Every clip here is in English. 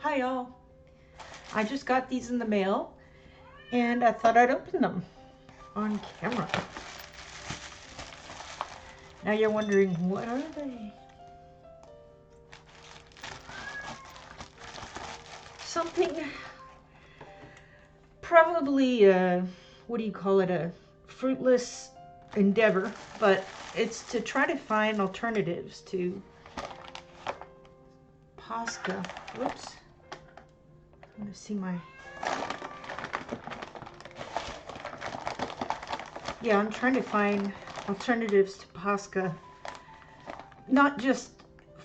Hi y'all. I just got these in the mail and I thought I'd open them on camera. Now you're wondering, what are they? Something, probably, what do you call it, a fruitless endeavor, but it's to try to find alternatives to Posca. Whoops. I'm going to see my... Yeah, I'm trying to find alternatives to Posca, not just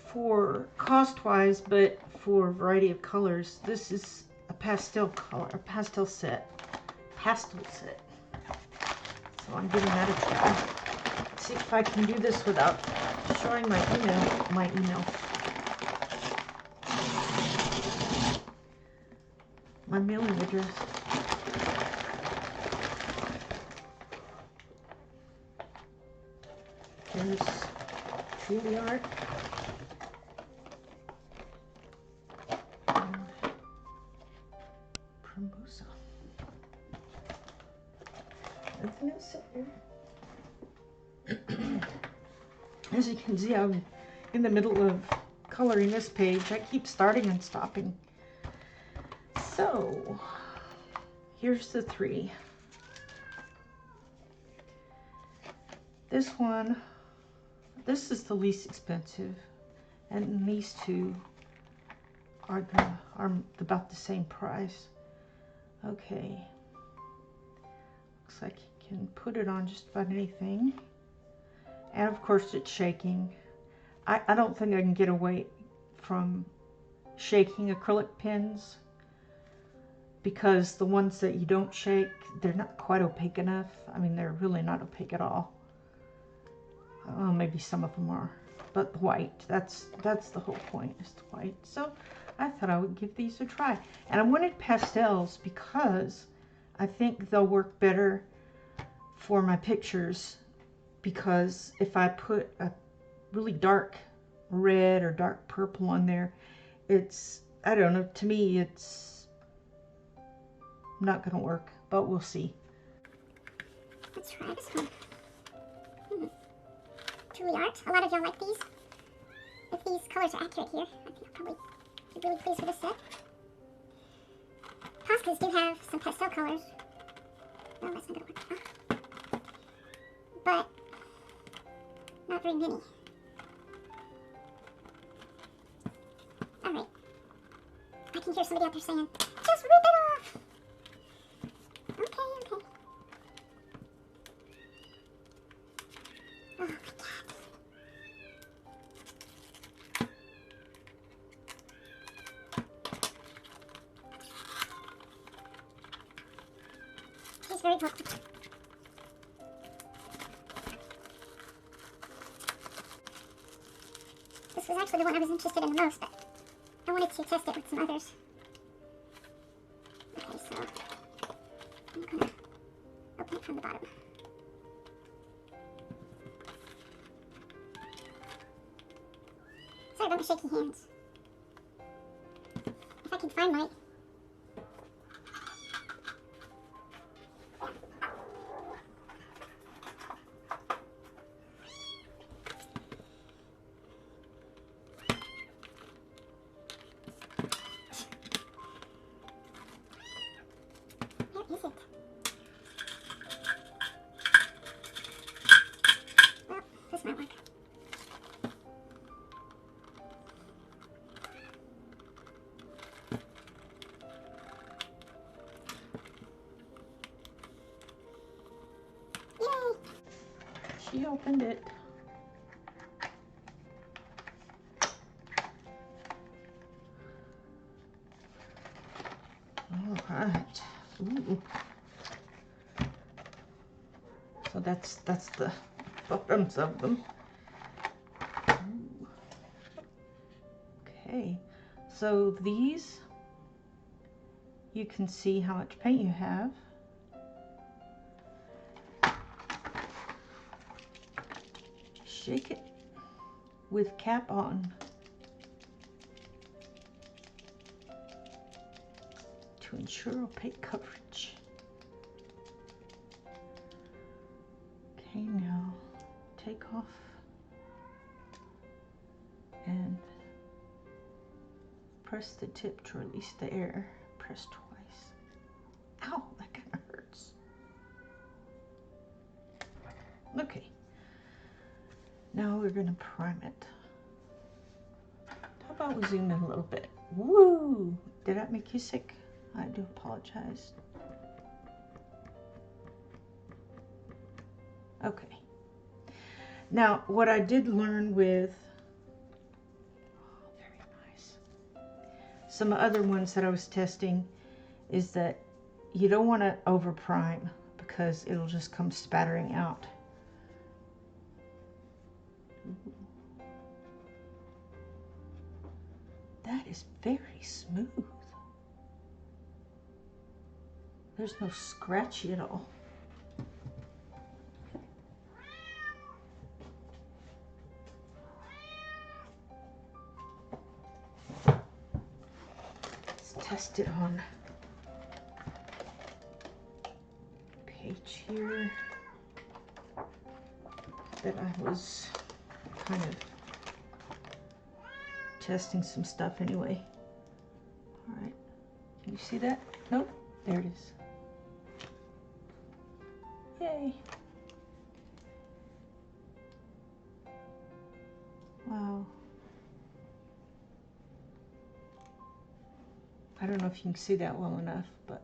for cost-wise, but for a variety of colors. This is a pastel color, a pastel set. So I'm giving that a try. Let's see if I can do this without showing my email. My mailing address. There's Truly Art. And Promosa. Nothing else in here. As you can see, I'm in the middle of coloring this page. I keep starting and stopping. So, here's the three. This one, this is the least expensive, and these two are about the same price. Okay, looks like you can put it on just about anything, and of course it's shaking. I don't think I can get away from shaking acrylic pens, because the ones that you don't shake, they're not quite opaque enough. I mean, they're really not opaque at all. Maybe some of them are, but white, that's the whole point, is the white. So I thought I would give these a try. And I wanted pastels because I think they'll work better for my pictures, because if I put a really dark red or dark purple on there, it's, I don't know, to me it's not gonna work, but we'll see. Let's try this one. Truly Art. A lot of y'all like these. If these colors are accurate here, I think I'll probably be really pleased with this set. Poscas do have some pastel colors. No, that's not gonna work. Oh. But not very many. Alright. I can hear somebody out there saying, just rip it off! Okay. Oh my god. He's very talkative. This was actually the one I was interested in the most, but I wanted to test it with some others. Okay, so I'm gonna open it from the bottom. Sorry about my shaky hands. If I can find my... Where is it? Well, this might work. Yay! She opened it. All right. Ooh. So that's the bottoms of them. Ooh. Okay. So these, you can see how much paint you have. Shake it with cap on. to ensure opaque coverage. Okay, now take off and press the tip to release the air. Press twice. Ow, that kind of hurts. Okay, now we're gonna prime it. How about we zoom in a little bit? Woo! Did that make you sick? I do apologize. Okay. Now, what I did learn with very nice, some other ones that I was testing is that you don't want to over prime because it'll just come spattering out. Ooh. That is very smooth. There's no scratchy at all. Let's test it on page here that I was kind of testing some stuff anyway. All right, can you see that? Nope, there it is. Yay. Wow. I don't know if you can see that well enough, but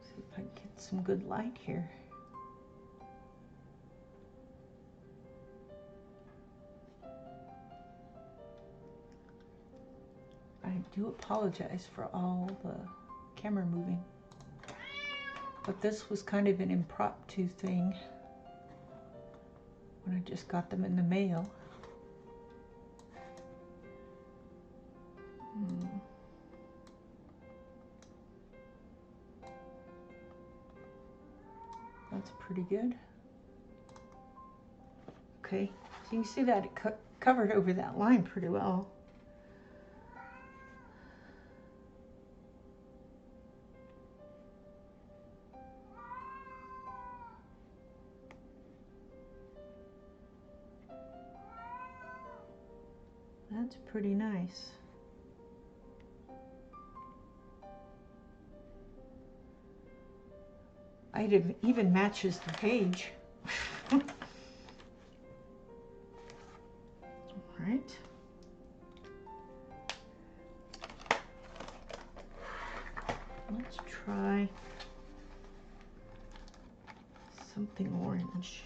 see if I can get some good light here. I do apologize for all the camera moving, but this was kind of an impromptu thing when I just got them in the mail. That's pretty good. Okay, so you can see that it covered over that line pretty well. That's pretty nice. It even matches the page. All right. Let's try something orange.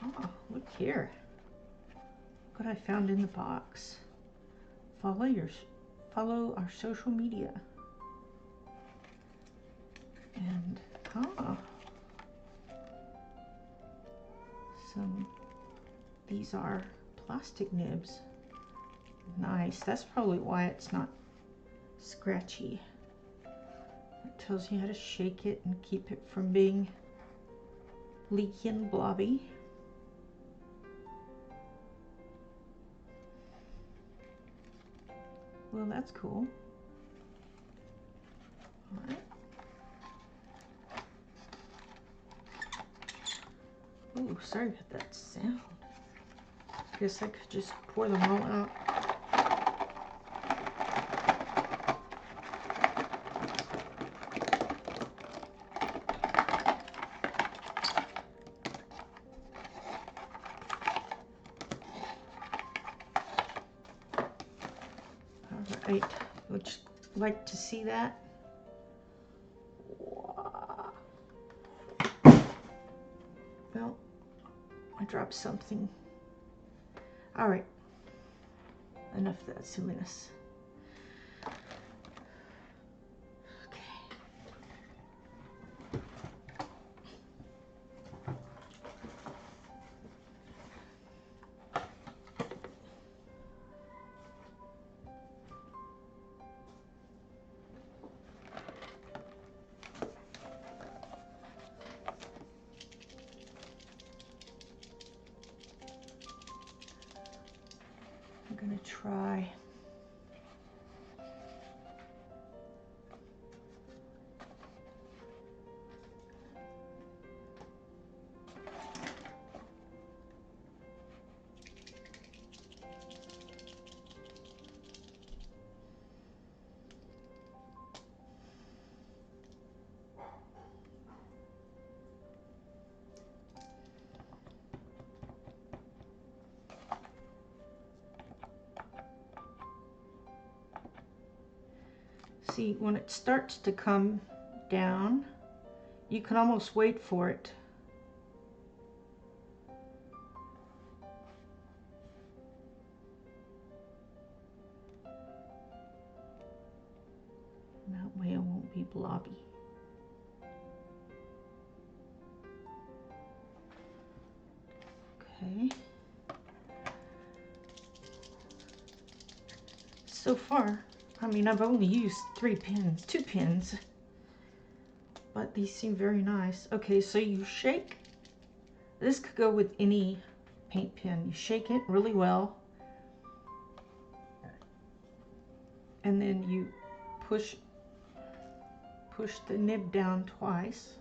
Oh, look here. What I found in the box. Follow our social media. And these are plastic nibs. Nice. That's probably why it's not scratchy. It tells you how to shake it and keep it from being leaky and blobby. Well, that's cool. All right. Oh, sorry about that sound. Guess I could just pour them all out. All right, would you like to see that? Well, I dropped something. All right, enough of that silliness. gonna try. See, when it starts to come down, you can almost wait for it. That way it won't be blobby. Okay. So far, I mean, I've only used 2 pins, but these seem very nice. Okay, so you shake. This could go with any paint pen. You shake it really well, and then you push the nib down twice,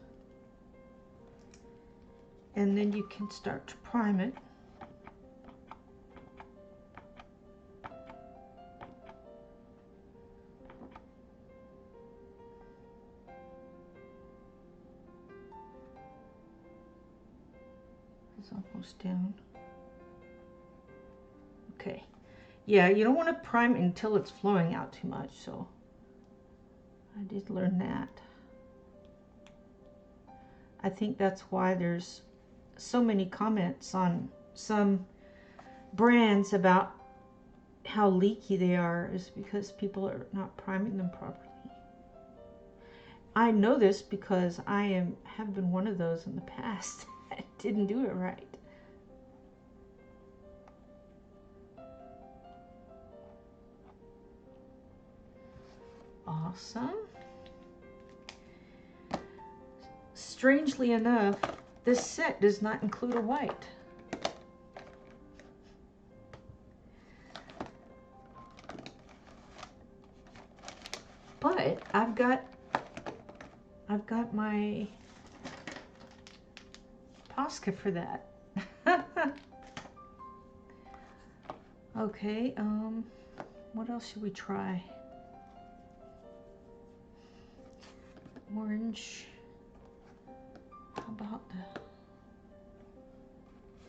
and then you can start to prime it. It's almost down. Okay. Yeah, you don't want to prime until it's flowing out too much, so I did learn that. I think that's why there's so many comments on some brands about how leaky they are, is because people are not priming them properly. I know this because I have been one of those in the past. I didn't do it right. Awesome. Strangely enough, this set does not include a white. But I've got my Posca for that. Okay, what else should we try? Orange. How about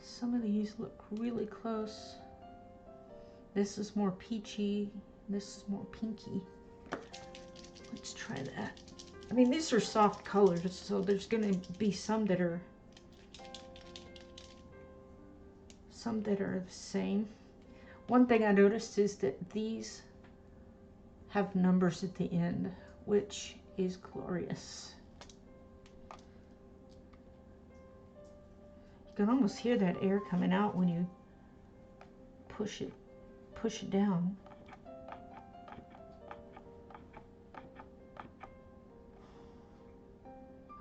some of these look really close. This is more peachy. This is more pinky. Let's try that. I mean, these are soft colors, so there's going to be some that are the same. One thing I noticed is that these have numbers at the end, which is glorious. You can almost hear that air coming out when you push it down.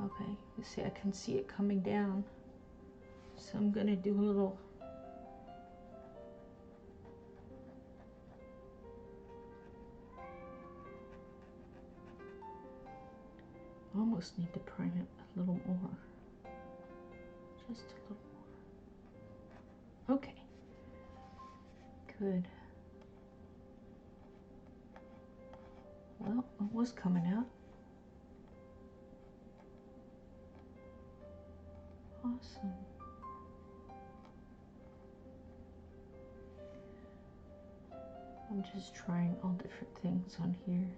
Okay, you see, I can see it coming down. So I'm gonna do a little almost need to prime it a little more. Just a little more. Okay. Good. Well, it was coming out. Awesome. I'm just trying all different things on here.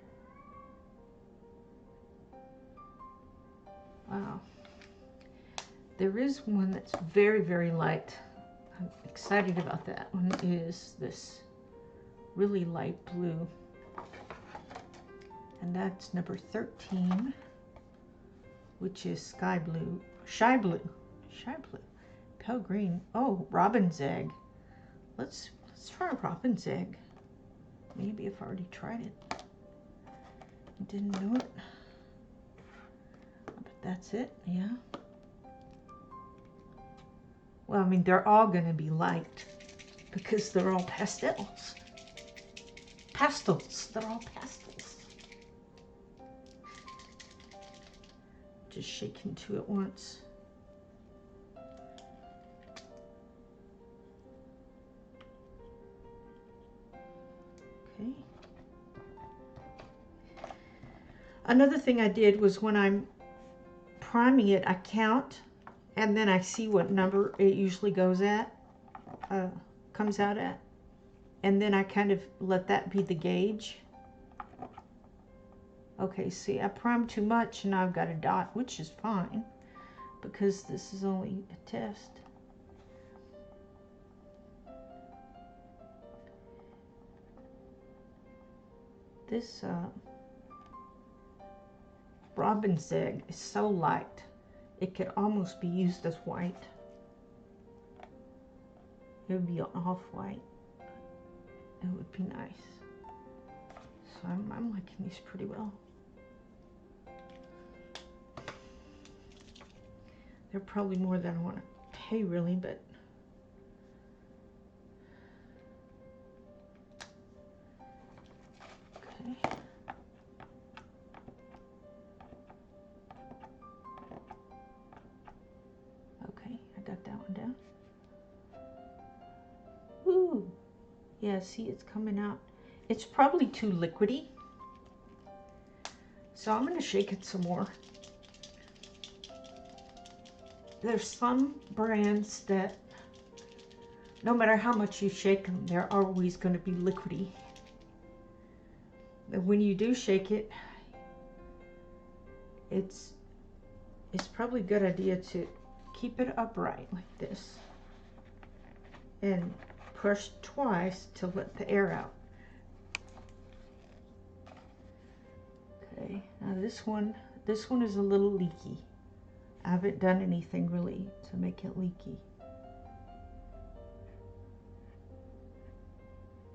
Wow. There is one that's very, very light. I'm excited about that one. Is this really light blue. And that's number 13, which is shy blue, pale green. Oh, robin's egg. Let's try robin's egg. Maybe I've already tried it. I didn't know it. But that's it, yeah. Well, I mean, they're all going to be light because they're all pastels. pastels. They're all pastels. Just shake into it once. Okay. Another thing I did was when I'm priming it, I count, and then I see what number it usually goes at, comes out at, and then I kind of let that be the gauge. Okay, see, I primed too much and I've got a dot, which is fine because this is only a test. This robin's egg is so light, it could almost be used as white. It would be off-white. It would be nice. So I'm liking these pretty well. They're probably more than I want to pay, really, but okay. Okay, I got that one down. Ooh, yeah, see, it's coming out. It's probably too liquidy, so I'm going to shake it some more. There's some brands that no matter how much you shake them, they're always going to be liquidy. And when you do shake it, it's probably a good idea to keep it upright like this and push twice to let the air out. Okay, now this one is a little leaky. I haven't done anything really to make it leaky.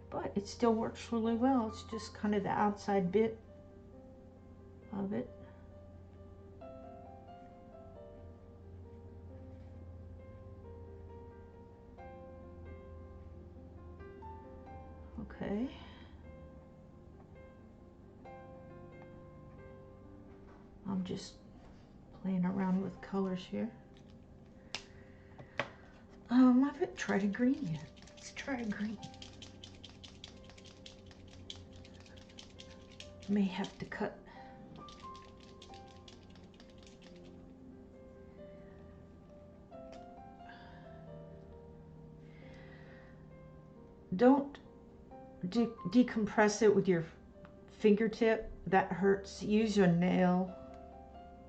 But it still works really well. It's just kind of the outside bit of it. Okay. I'm just playing around with colors here. I haven't tried a green yet. Let's try a green. May have to cut. Don't decompress it with your fingertip. That hurts. Use your nail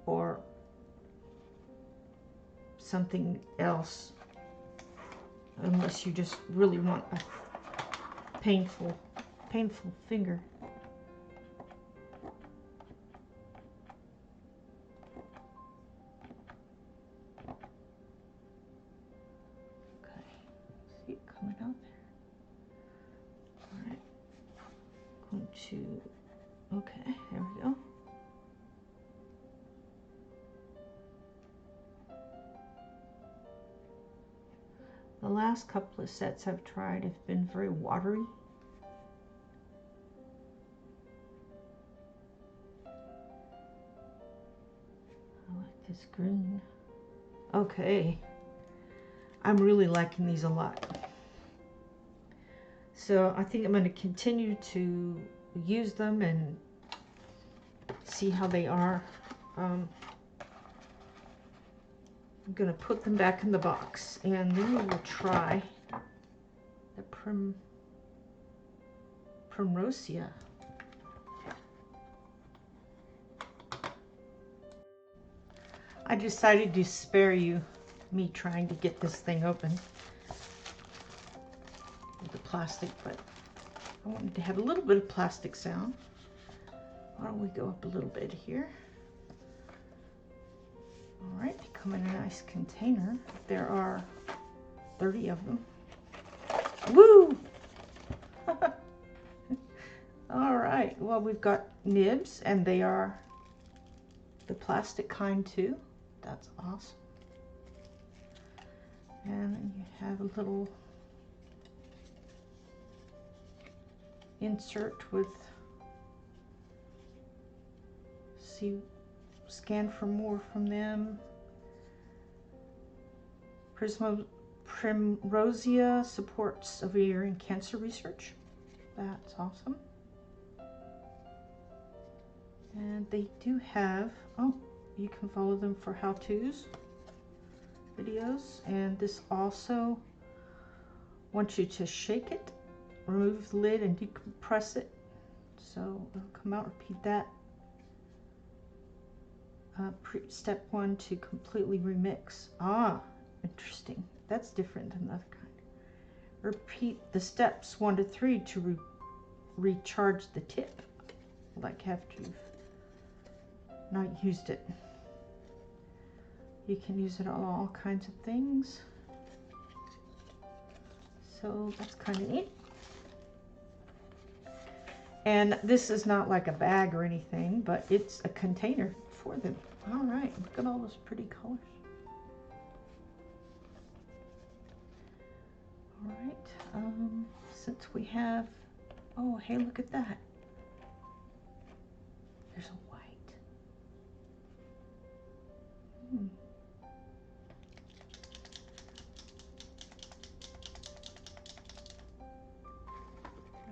or something else, unless you just really want a painful finger. Okay, see it coming out there. All right, going to, okay, there we go. The last couple of sets I've tried have been very watery. I like this green. Okay, I'm really liking these a lot. So I think I'm going to continue to use them and see how they are. I'm going to put them back in the box, and then we will try the Primrosia. I decided to spare you me trying to get this thing open with the plastic, but I wanted to have a little bit of plastic sound. Why don't we go up a little bit here? All right, they come in a nice container. There are 30 of them. Woo! All right, well, we've got nibs, and they are the plastic kind too. That's awesome. And then you have a little insert with scan for more from them. Primrosia supports ovarian cancer research. That's awesome. And they do have, oh, you can follow them for how-tos videos. And this also wants you to shake it, remove the lid, and decompress it. So it'll come out, repeat that. Step 1 to completely remix. Ah, interesting. That's different than the other kind. Repeat the steps 1 to 3 to recharge the tip, like after you've not used it. You can use it on all kinds of things. So that's kind of neat. And this is not like a bag or anything, but it's a container for them. All right, look at all those pretty colors. All right, since we have, oh, hey, look at that. There's a white.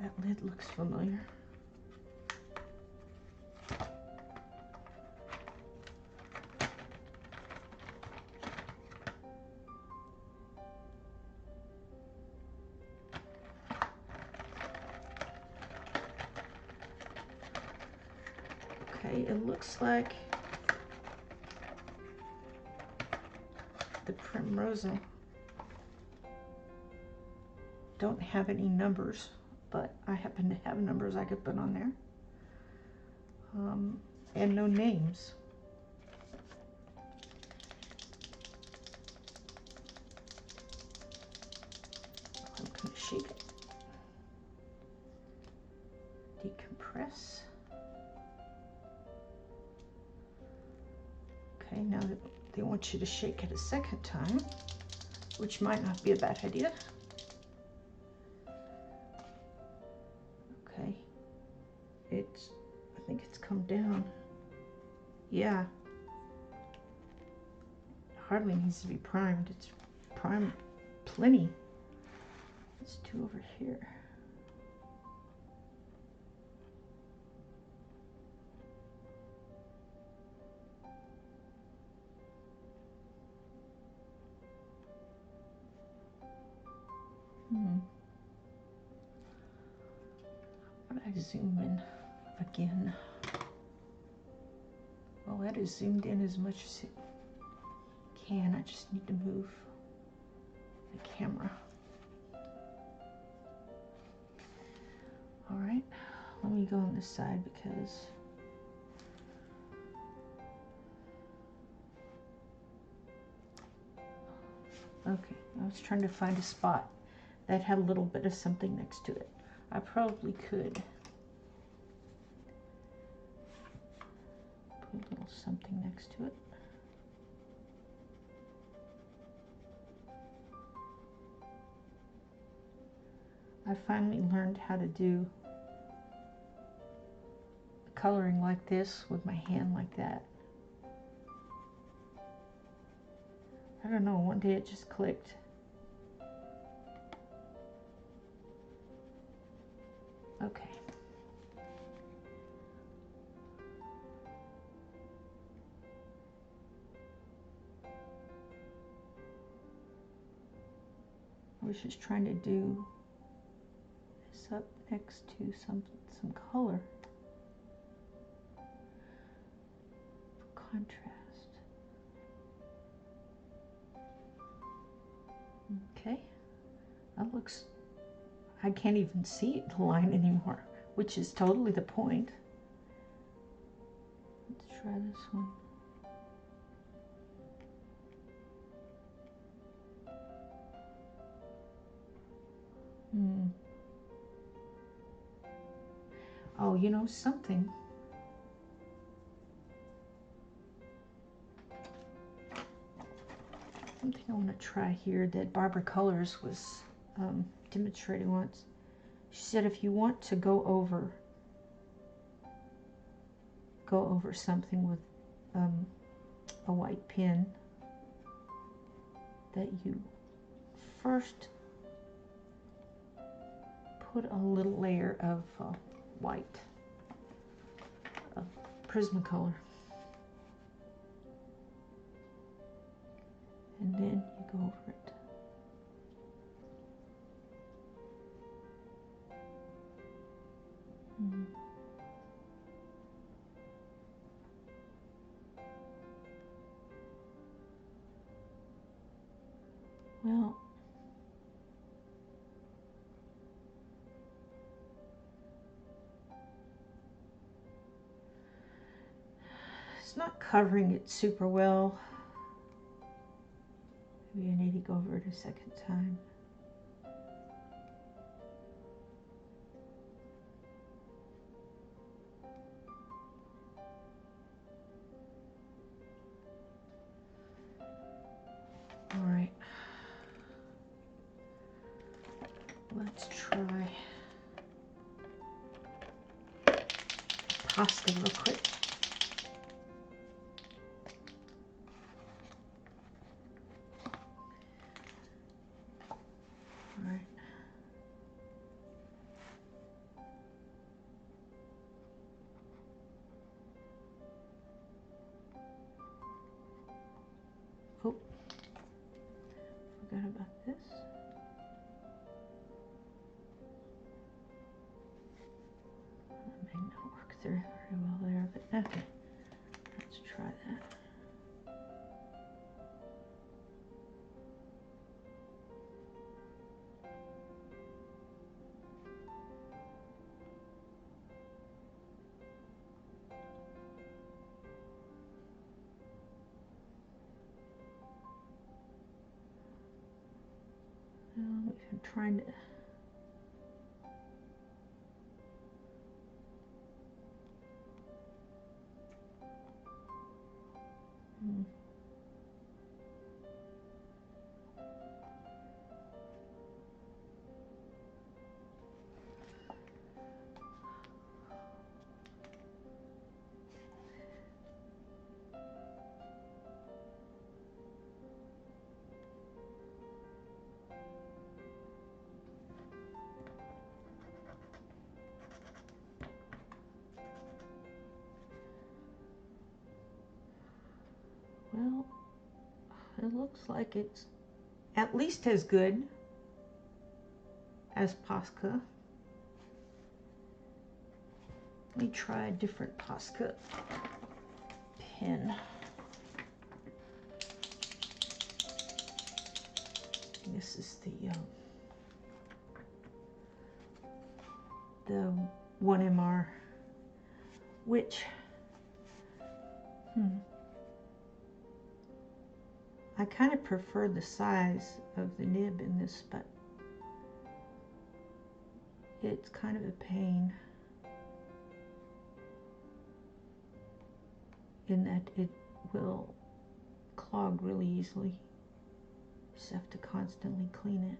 That lid looks familiar. Okay, it looks like the Primrosa don't have any numbers, but I happen to have numbers I could put on there. And no names. I'm going to shake it. Decompress. Okay, now they want you to shake it a second time, which might not be a bad idea. Okay, I think it's come down. Yeah, hardly needs to be primed. It's primed plenty. Let's do over here. How would I zoom in again? Well, that is zoomed in as much as it can. I just need to move the camera. All right, let me go on this side because okay, I was trying to find a spot that had a little bit of something next to it. I probably could put a little something next to it. I finally learned how to do coloring like this with my hand like that. I don't know, one day it just clicked. Okay. I was just trying to do this up next to some color for contrast. Okay, that looks, I can't even see the line anymore, which is totally the point. Let's try this one. Oh, you know something. Something I want to try here that Barbara Colors was demonstrating once She said if you want to go over something with a white pen, that you first put a little layer of white, of Prismacolor, and then you go over it. Well, it's not covering it super well. Maybe I need to go over it a second time. All right. Let's try Posca real quick. All right. Oh, forgot about this. That may not work very well there, but okay. Let's try that. I'm trying to. Well, it looks like it's at least as good as Posca. Let me try a different Posca pen. This is the 1MR, which I kind of prefer the size of the nib in this, but it's kind of a pain in that it will clog really easily. You just have to constantly clean it.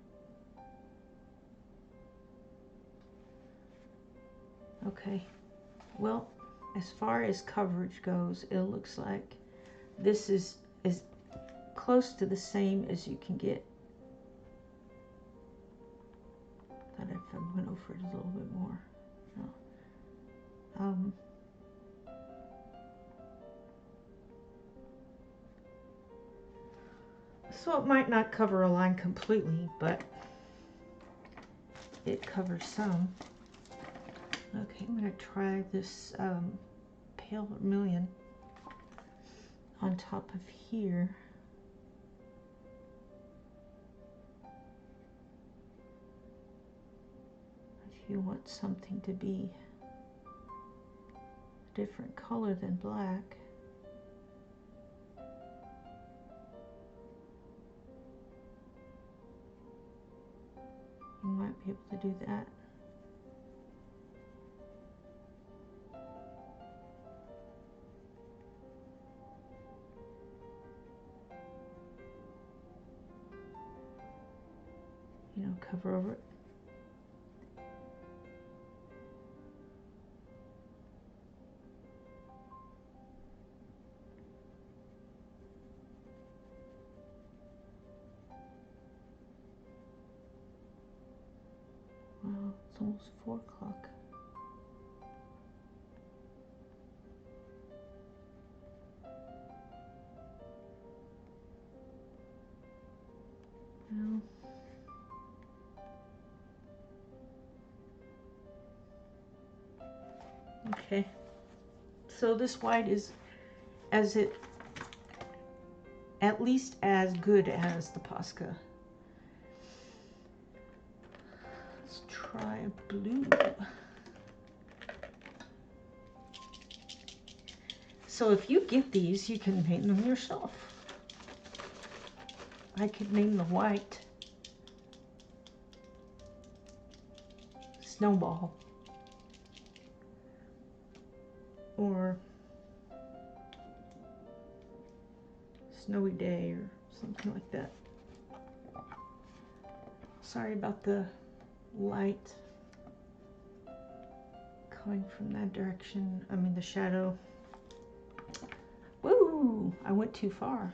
Okay, well, as far as coverage goes, it looks like this is as close to the same as you can get. Thought if I went over it a little bit more. No. So it might not cover a line completely, but it covers some. Okay, I'm going to try this pale vermilion on top of here. If you want something to be a different color than black, you might be able to do that. You know, cover over it. almost 4 o'clock. Well, okay. So this white is at least as good as the Posca. Let's try a blue. So if you get these, you can paint them yourself. I could name the white Snowball or Snowy Day or something like that. Sorry about the light coming from that direction. I mean the shadow. Woo! I went too far.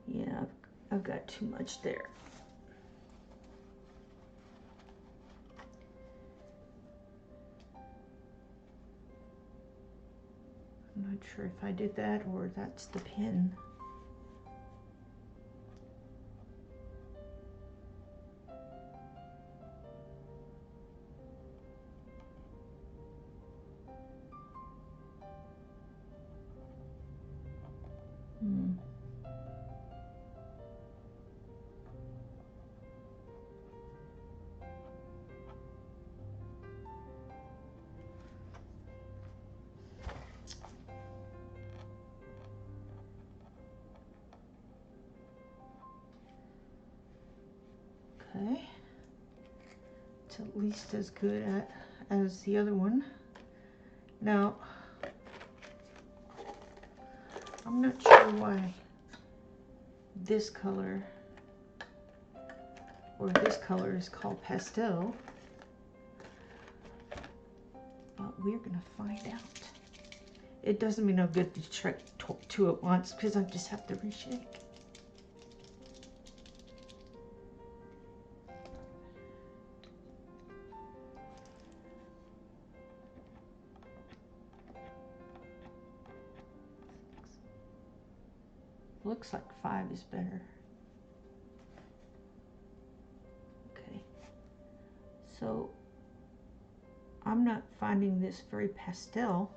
Yeah, I've got too much there. I'm not sure if I did that or that's the pen. Okay, it's at least as good as the other one. Now, I'm not sure why this color or this color is called pastel, but we're gonna find out. It doesn't mean no good to try two at once because I just have to reshake. Looks like 5 is better. Okay, so I'm not finding this very pastel.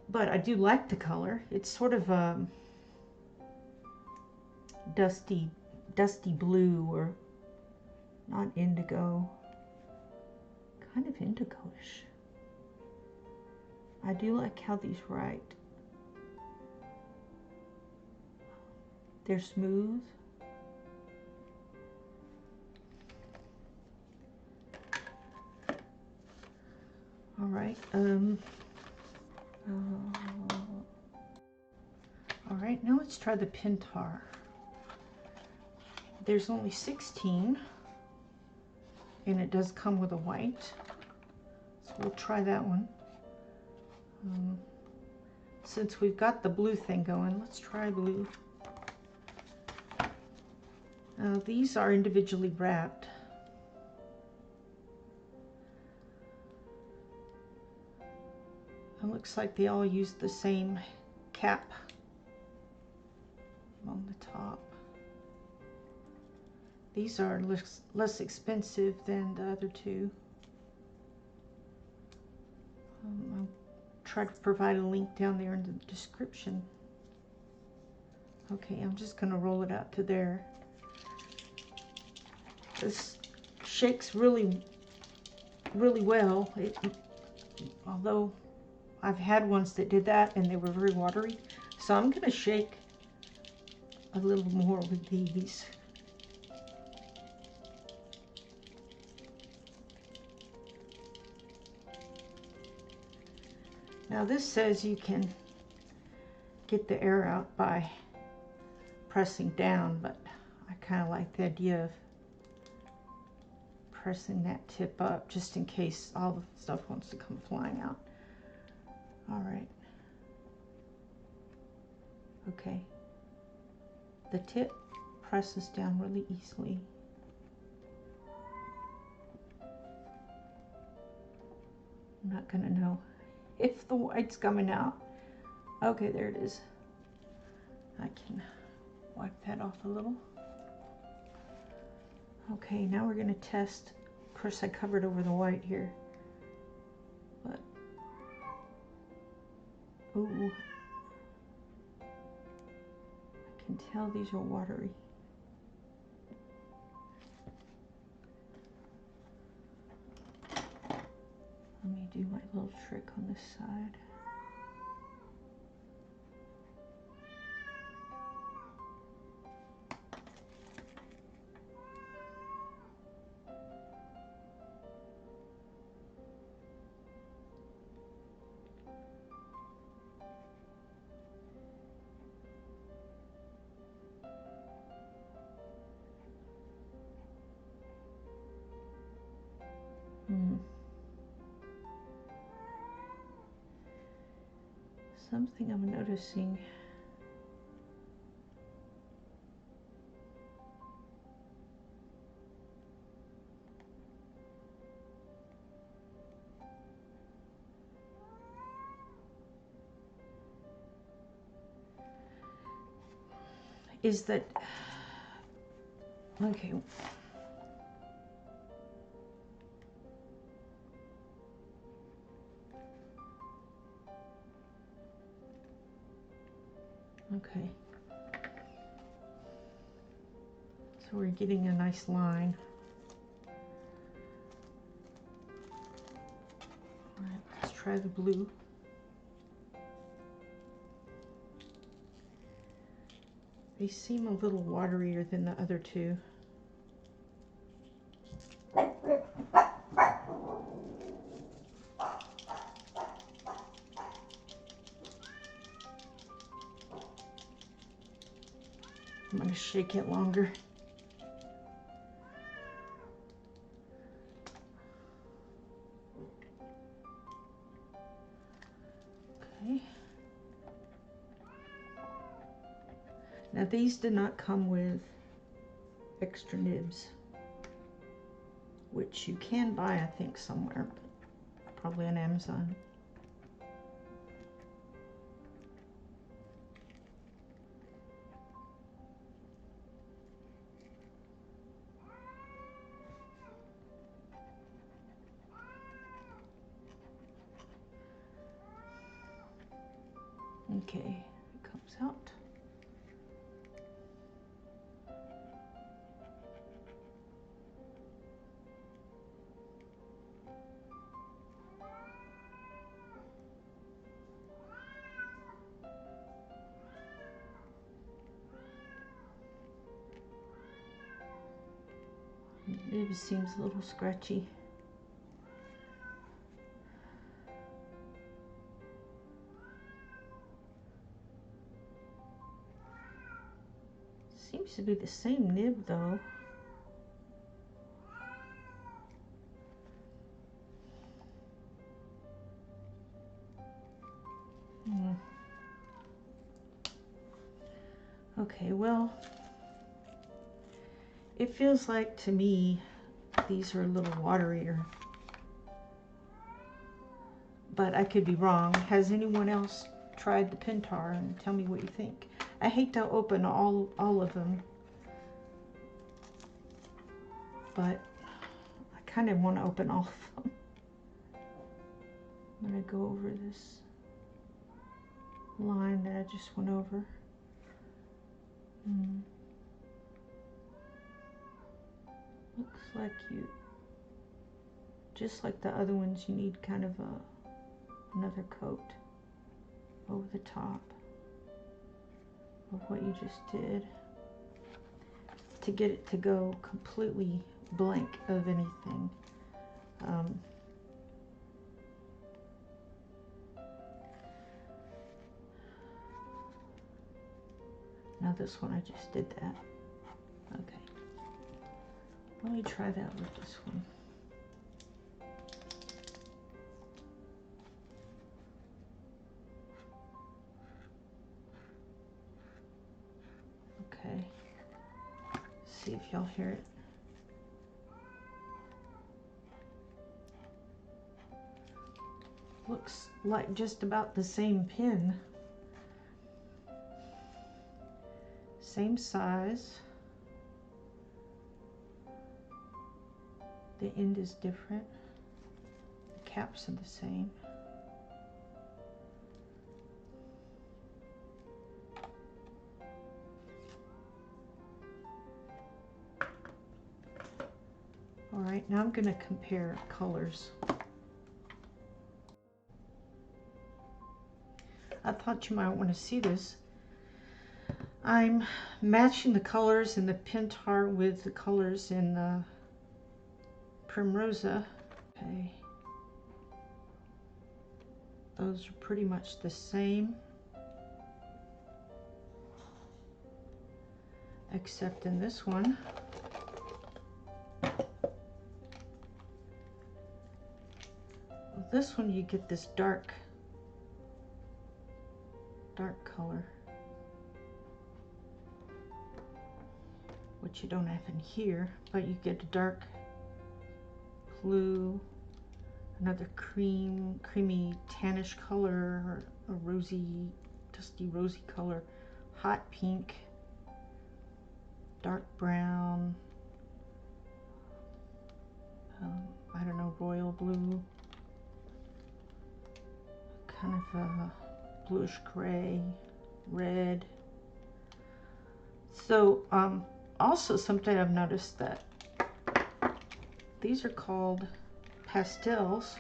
But I do like the color. It's sort of dusty blue, or not indigo. Kind of indigo-ish. I do like how these write. They're smooth. All right. All right, now let's try the Pintar. There's only 16, and it does come with a white. So we'll try that one. Since we've got the blue thing going, let's try blue. These are individually wrapped. It looks like they all use the same cap on the top. These are less expensive than the other two. I'll try to provide a link down there in the description. Okay, I'm just going to roll it out to there. This shakes really well. Although I've had ones that did that and they were very watery. So I'm going to shake a little more with these. Now this says you can get the air out by pressing down, but I kind of like the idea of pressing that tip up just in case all the stuff wants to come flying out. All right. Okay. The tip presses down really easily. I'm not gonna know if the white's coming out. Okay, there it is. I can wipe that off a little. Okay, now we're gonna test. Of course, I covered over the white here, but ooh, I can tell these are watery. Let me do my little trick on this side. Something I'm noticing. Is that, okay. Okay. So we're getting a nice line. All right, let's try the blue. They seem a little waterier than the other two. I'm going to shake it longer. Okay. Now these did not come with extra nibs, which you can buy, I think, somewhere, probably on Amazon. Okay, it comes out. It seems a little scratchy. Seems to be the same nib though. Okay, well, it feels like to me these are a little waterier, but I could be wrong. Has anyone else tried the Pintar and tell me what you think? I hate to open all of them, but I kind of want to open all of them. I'm going to go over this line that I just went over. Looks like you, just like the other ones, you need kind of another coat over the top of what you just did to get it to go completely blank of anything. Now this one, I just did that. Okay. Let me try that with this one. Okay. See if y'all hear it. Looks like just about the same pin. Same size. The end is different. The caps are the same. All right, now I'm going to compare colors. I thought you might want to see this. I'm matching the colors in the Pintar with the colors in the Primrosa. Okay. Those are pretty much the same, except in this one, this one you get this dark color, which you don't have in here, but you get a dark blue, another creamy tannish color, or a rosy, dusty rosy color, hot pink, dark brown, I don't know, royal blue, kind of a bluish gray, red. So also something I've noticed that these are called pastels,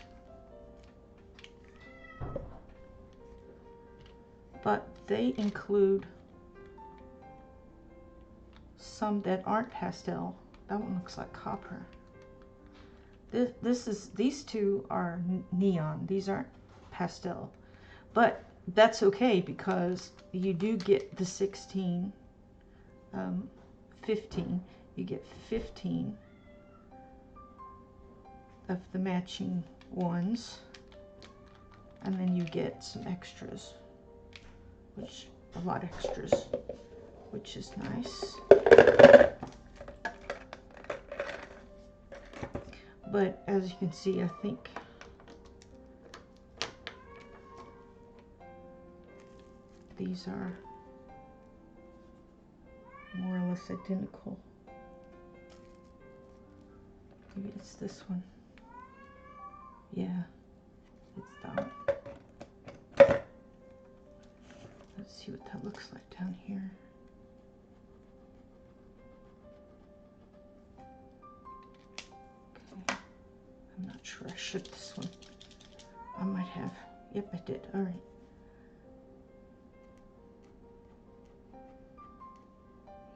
but they include some that aren't pastel. That one looks like copper. These two are neon. These aren't pastel, but that's okay because you do get the 16, 15. You get 15 of the matching ones, and then you get some extras, which a lot of extras, which is nice. But as you can see, I think these are more or less identical. Maybe it's this one. Yeah, it's that one. Let's see what that looks like down here. Okay, I'm not sure I shipped this one. I might have. Yep, I did. All right.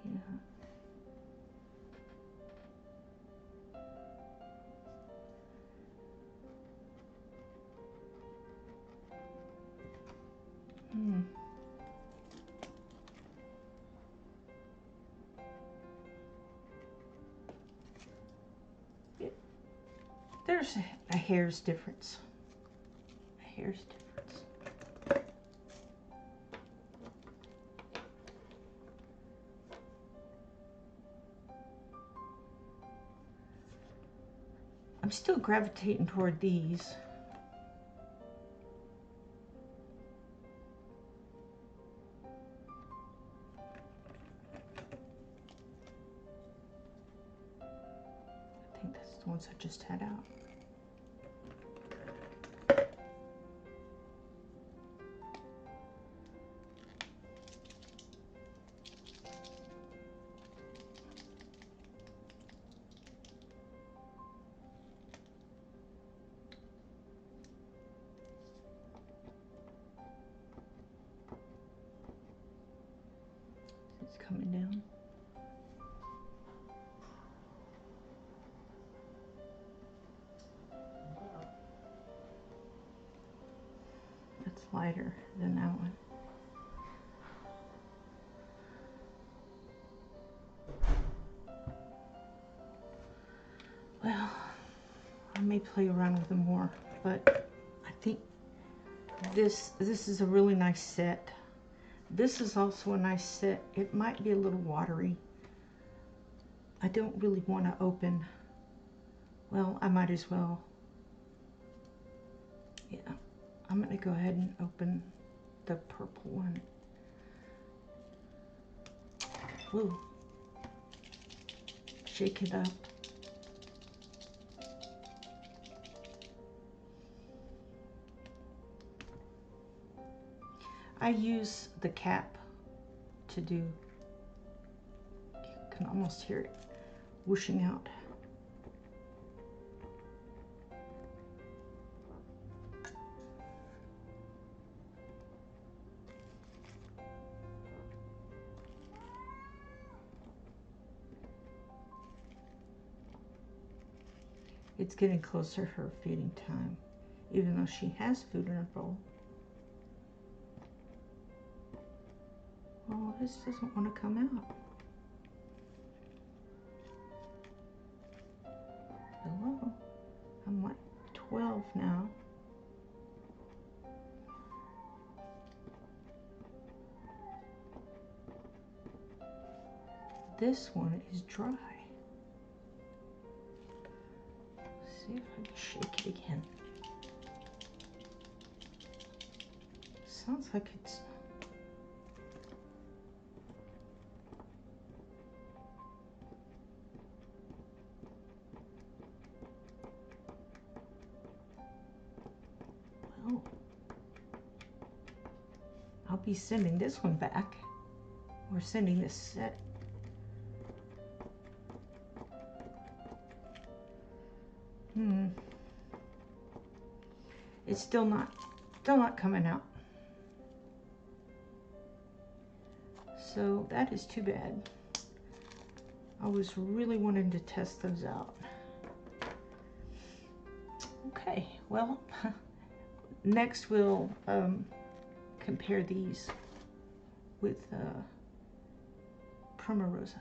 Yeah. There's a hair's difference. A hair's difference. I'm still gravitating toward these. I think that's the ones I just had out. It's coming down. That's lighter than that one. may play around with them more, but I think this is a really nice set. This is also a nice set. It might be a little watery. I don't really want to open. Well, I might as well. Yeah, I'm going to go ahead and open the purple one. Whoa. Shake it up. I use the cap to do, you can almost hear it whooshing out. It's getting closer to her feeding time, even though she has food in her bowl. Oh, this doesn't want to come out. Hello. I'm like 12 now. This one is dry. Let's see if I can shake it again. Sounds like it's... Well, I'll be sending this one back. We're sending this set. It's still not coming out. So that is too bad. I was really wanting to test those out. Okay, well, next we'll compare these with Primorosa.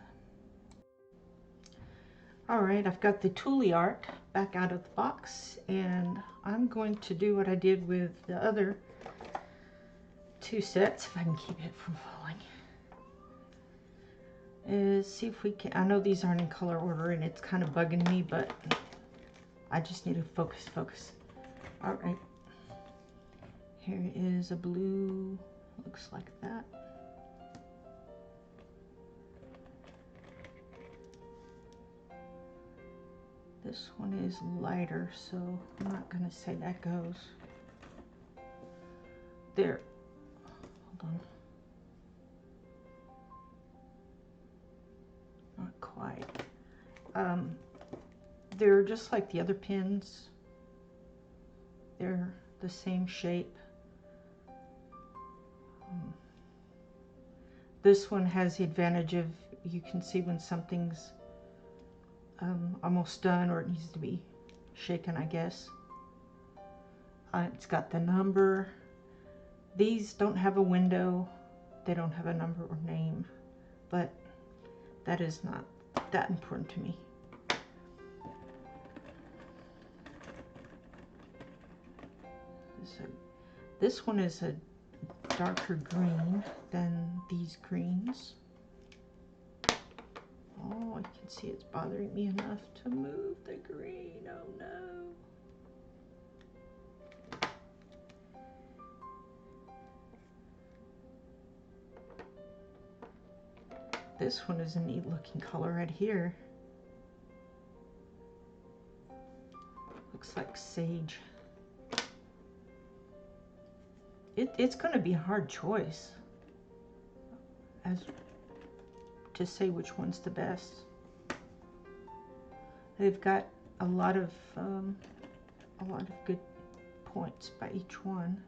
Alright, I've got the Thule art back out of the box, and I'm going to do what I did with the other two sets, if I can keep it from falling. Is see if we can, I know these aren't in color order and it's kind of bugging me, but I just need to focus. Alright, here is a blue, looks like that. This one is lighter, so I'm not going to say that goes. There. Hold on. Not quite. They're just like the other pins. They're the same shape. This one has the advantage of, you can see when something's almost done, or it needs to be shaken, I guess. It's got the number. These don't have a window. They don't have a number or name, but that is not that important to me. So this one is a darker green than these greens. Oh, I can see it's bothering me enough to move the green. Oh no. This one is a neat looking color right here. Looks like sage. It's going to be a hard choice as to say which one's the best. They've got a lot of good points by each one.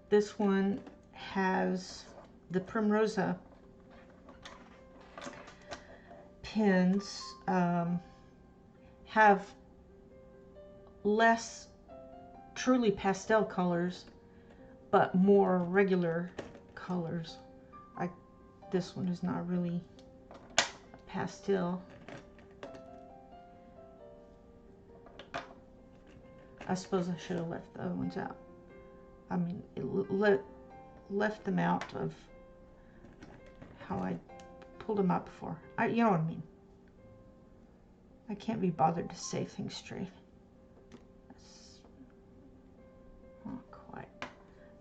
This one has the Primorosa pins have less truly pastel colors, but more regular colors. this one is not really a pastel. I suppose I should have left the other ones out. I mean, left them out of how I pulled them out before. You know what I mean. I can't be bothered to say things straight. That's not quite.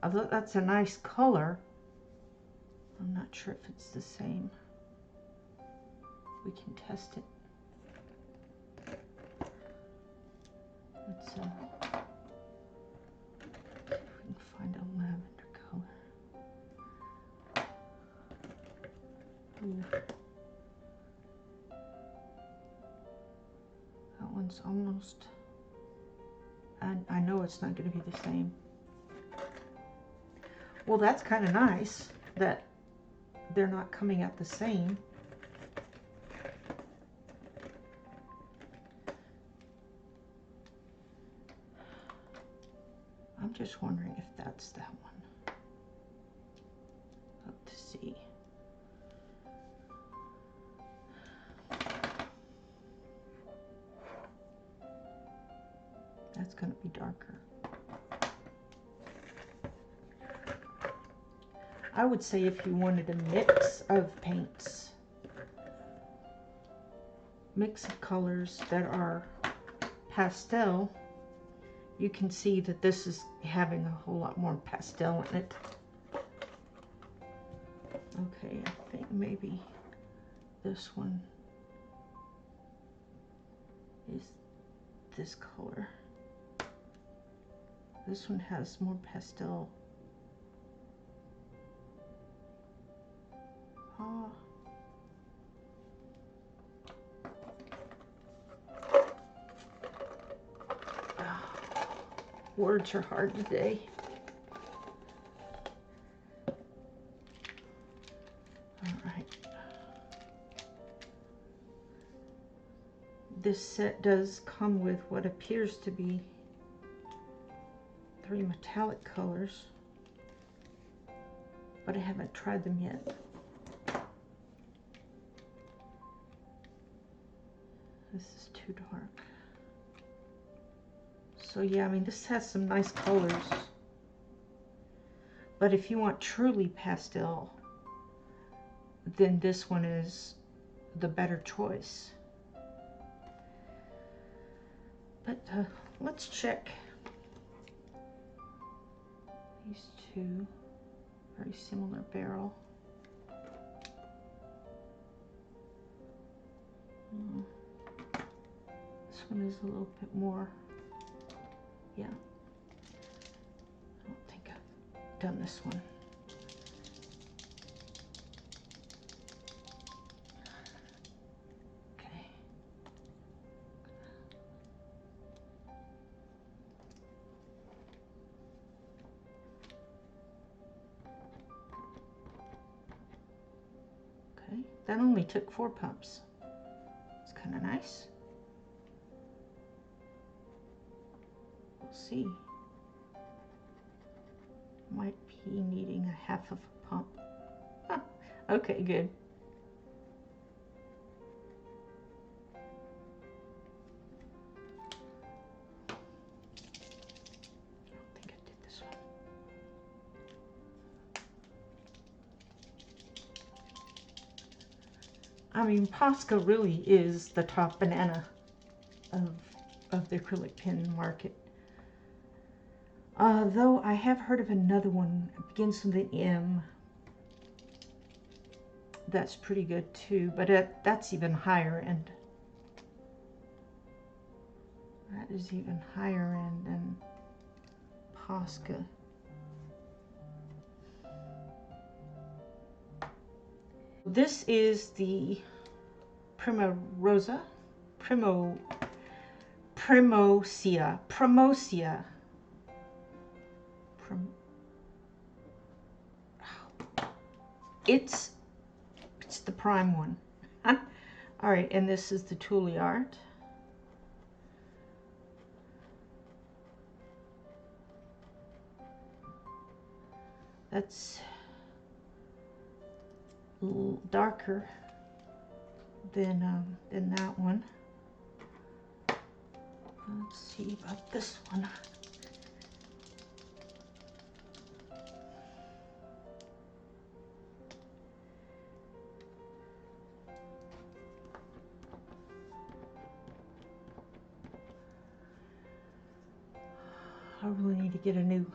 Although that's a nice color, I'm not sure if it's the same. We can test it. Let's see if we can find a lavender color. Ooh. That one's almost, I know it's not going to be the same. Well, that's kind of nice that they're not coming out the same. I'm just wondering if that's that one. Let's see. That's going to be darker. I would say if you wanted a mix of paints, mix of colors that are pastel, you can see that this is having a whole lot more pastel in it. Okay, I think maybe this one is this color. This one has more pastel. Oh. Words are hard today. All right. This set does come with what appears to be 3 metallic colors, but I haven't tried them yet. This is too dark. So yeah, I mean, this has some nice colors. But if you want truly pastel, then this one is the better choice. But let's check these two. Very similar barrel. This one is a little bit more. Yeah, I don't think I've done this one. Okay. Okay, that only took 4 pumps. It's kind of nice. See, might be needing a half of a pump. Huh. Okay, good. I don't think I did this one. I mean, Posca really is the top banana of the acrylic pen market. Though I have heard of another one, it begins with an M. That's pretty good too, but that's even higher end. That is even higher end than Posca. This is the Primorosa, Primosia. It's the prime one. All right, and this is the Tule Art. That's darker than that one. Let's see about this one. I really need to get a new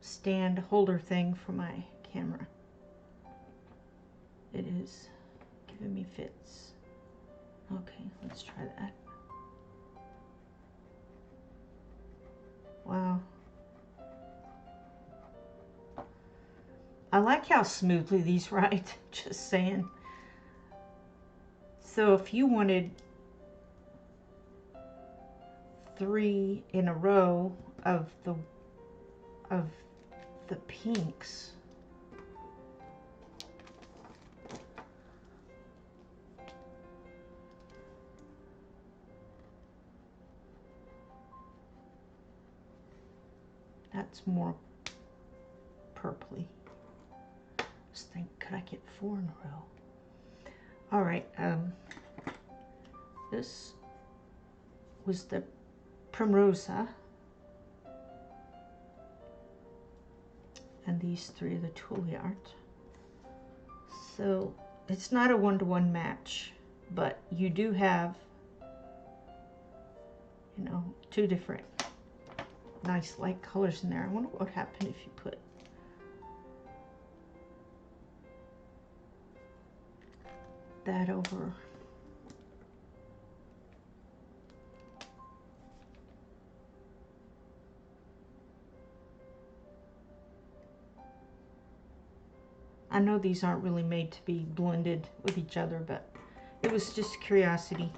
stand holder thing for my camera. It is giving me fits. Okay, let's try that. Wow. I like how smoothly these write, just saying. So if you wanted 3 in a row of the pinks, that's more purpley. Just think, could I get 4 in a row? All right, this was the Primrosa, and these 3 are the Tuliart. So it's not a one-to-one match, but you do have, you know, 2 different nice light colors in there. I wonder what would happen if you put that over. I know these aren't really made to be blended with each other, but it was just curiosity.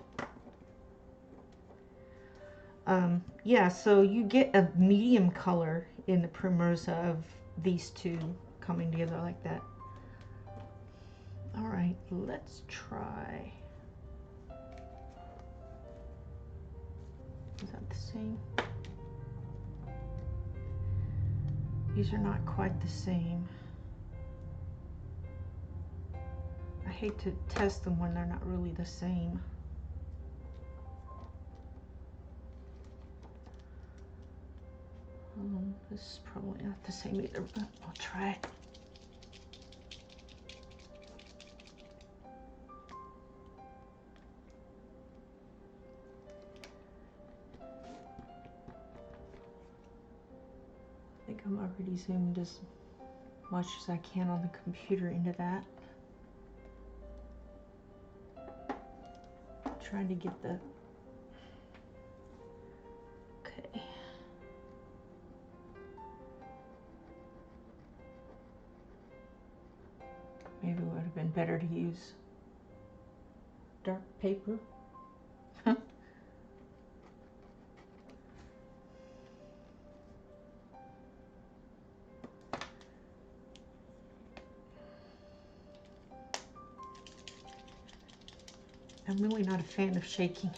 Yeah, so you get a medium color in the Primrosa of these 2 coming together like that. All right, let's try. Is that the same? These are not quite the same. I hate to test them when they're not really the same. This is probably not the same either, but I'll try it. I think I'm already zoomed as much as I can on the computer into that. Trying to get the, okay. Maybe it would have been better to use dark paper. I'm really not a fan of shaking.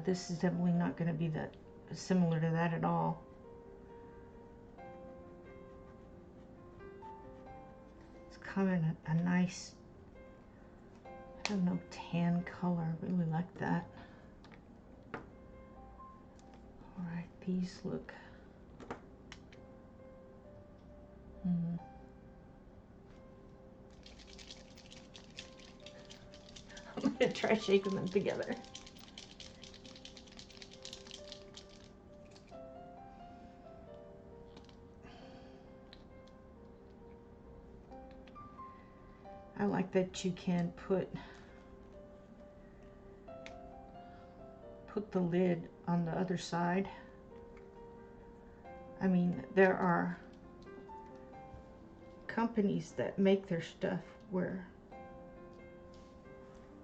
This is definitely not going to be that similar to that at all. It's kind of a nice, I don't know, tan color. I really like that. All right, these look. I'm going to try shaking them together. I like that you can put the lid on the other side. I mean, there are companies that make their stuff where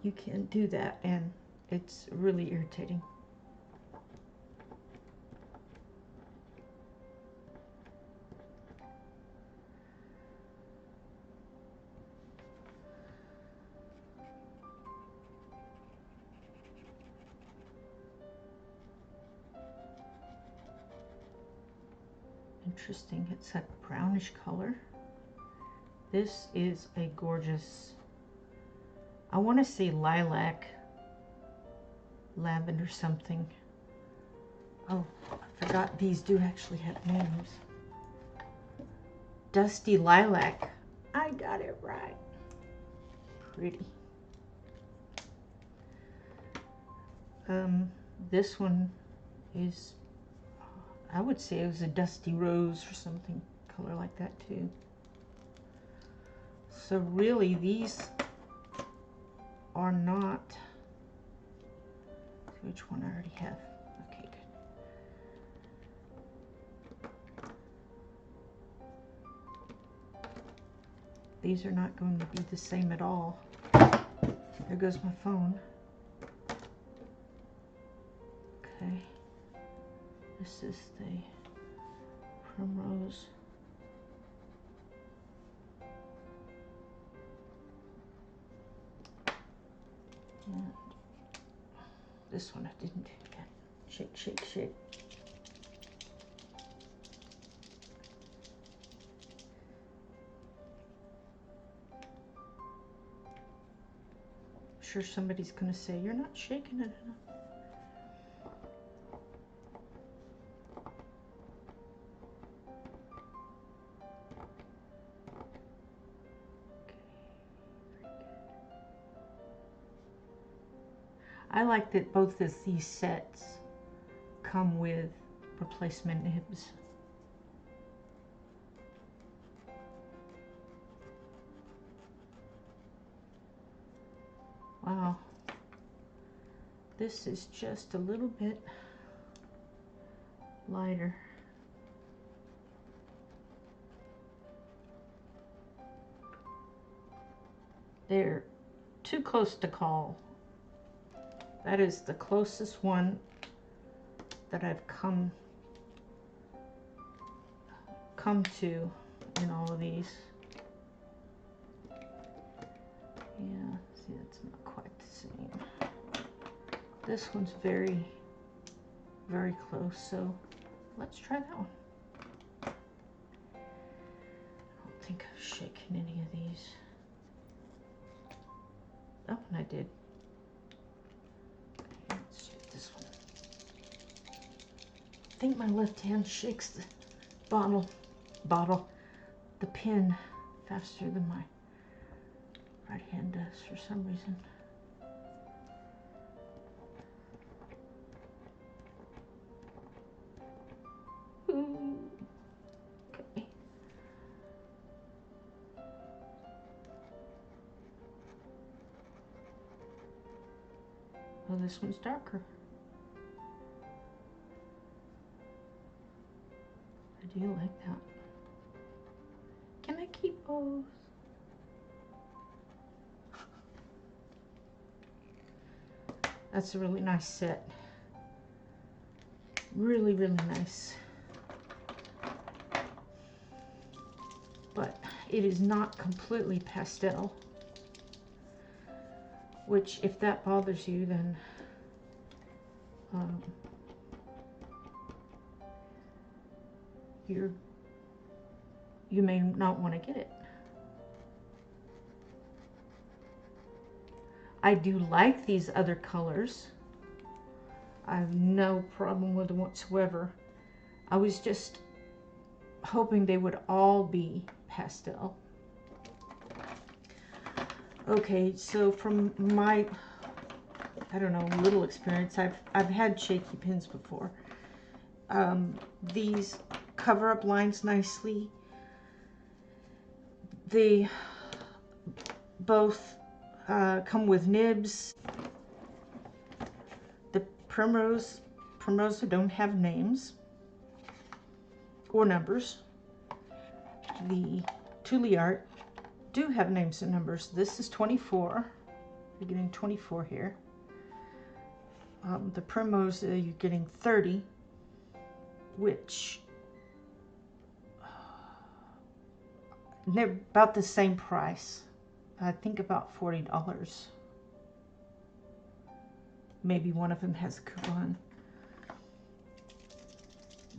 you can do that, and it's really irritating. interesting. It's a brownish color. This is a gorgeous, I want to say lilac, lavender something. Oh, I forgot these do actually have names. Dusty lilac. I got it right. Pretty. This one is, I would say it was a dusty rose or something, color like that too. So really these are not, which one I already have. Okay, good. These are not going to be the same at all. There goes my phone. Okay, this is the primrose. And this one I didn't do yet. Shake, shake, shake. I'm sure somebody's gonna say, you're not shaking it enough. I like that both of these sets come with replacement nibs. Wow, this is just a little bit lighter. They're too close to call. That is the closest one that I've come to in all of these. Yeah, see, that's not quite the same. This one's very, very close, so let's try that one. I don't think I've shaken any of these. That one I did. Okay, let's shake this one. I think my left hand shakes the the pen faster than my right hand does for some reason. Ooh. Okay. Oh, this one's darker. I do like that. Can I keep both? That's a really nice set. Really, really nice. But it is not completely pastel, which if that bothers you, then you may not want to get it. I do like these other colors. I have no problem with them whatsoever. I was just hoping they would all be pastel. Okay, so from my, I don't know, little experience, I've had shaky pens before. These cover up lines nicely. They both come with nibs. The primrose don't have names or numbers. The Tuliart do have names and numbers. This is 24. You're getting 24 here. The primrose, you're getting 30, which they're about the same price. I think about $40. Maybe one of them has a coupon.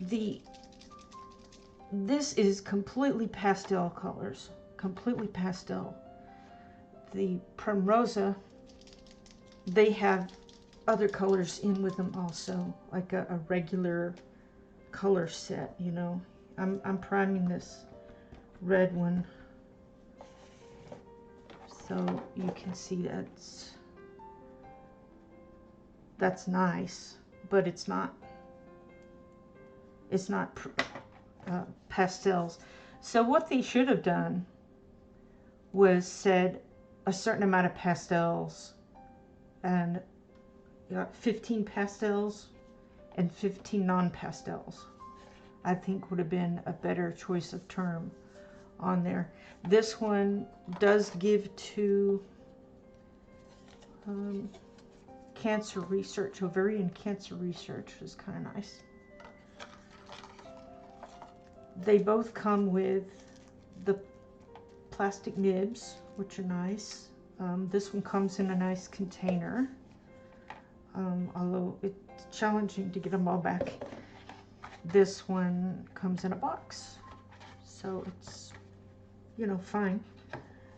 The this is completely pastel colors, completely pastel. The Primrosa, they have other colors in with them also, like a regular color set, you know. I'm priming this red one so you can see that's nice, but it's not pastels. So what they should have done was said a certain amount of pastels, and 15 pastels and 15 non-pastels, I think would have been a better choice of term on there. This one does give to cancer research, ovarian cancer research, is kind of nice. They both come with the plastic nibs, which are nice. This one comes in a nice container, although it's challenging to get them all back. This one comes in a box, so it's, you know, fine.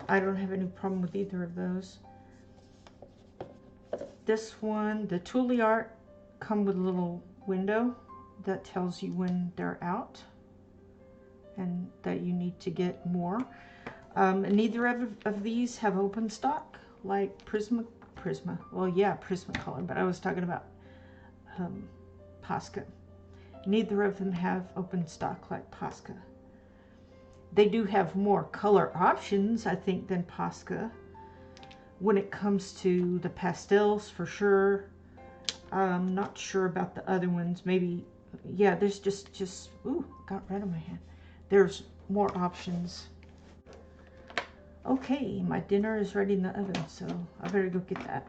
I don't have any problem with either of those. This one, the Tule Art, come with a little window that tells you when they're out and that you need to get more. Neither of these have open stock like Prisma. Well, yeah, Prismacolor, but I was talking about Posca. Neither of them have open stock like Posca. They do have more color options, I think, than Posca when it comes to the pastels, for sure. I'm not sure about the other ones. Maybe, yeah, there's just ooh, got red on my hand. There's more options. Okay, my dinner is ready in the oven, so I better go get that.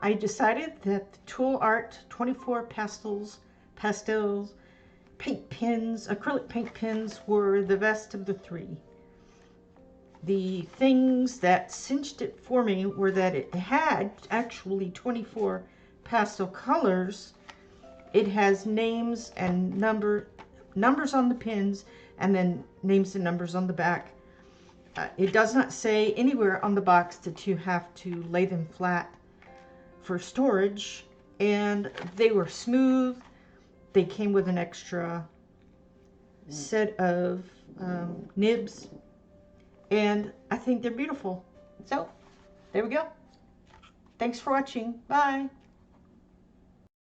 I decided that the Tule Art 24 pastels, paint pens, acrylic paint pens were the best of the three. The things that cinched it for me were that it had actually 24 pastel colors. It has names and numbers on the pins, and then names and numbers on the back. It does not say anywhere on the box that you have to lay them flat for storage, and they were smooth. They came with an extra set of nibs, and I think they're beautiful. So there we go. Thanks for watching. Bye.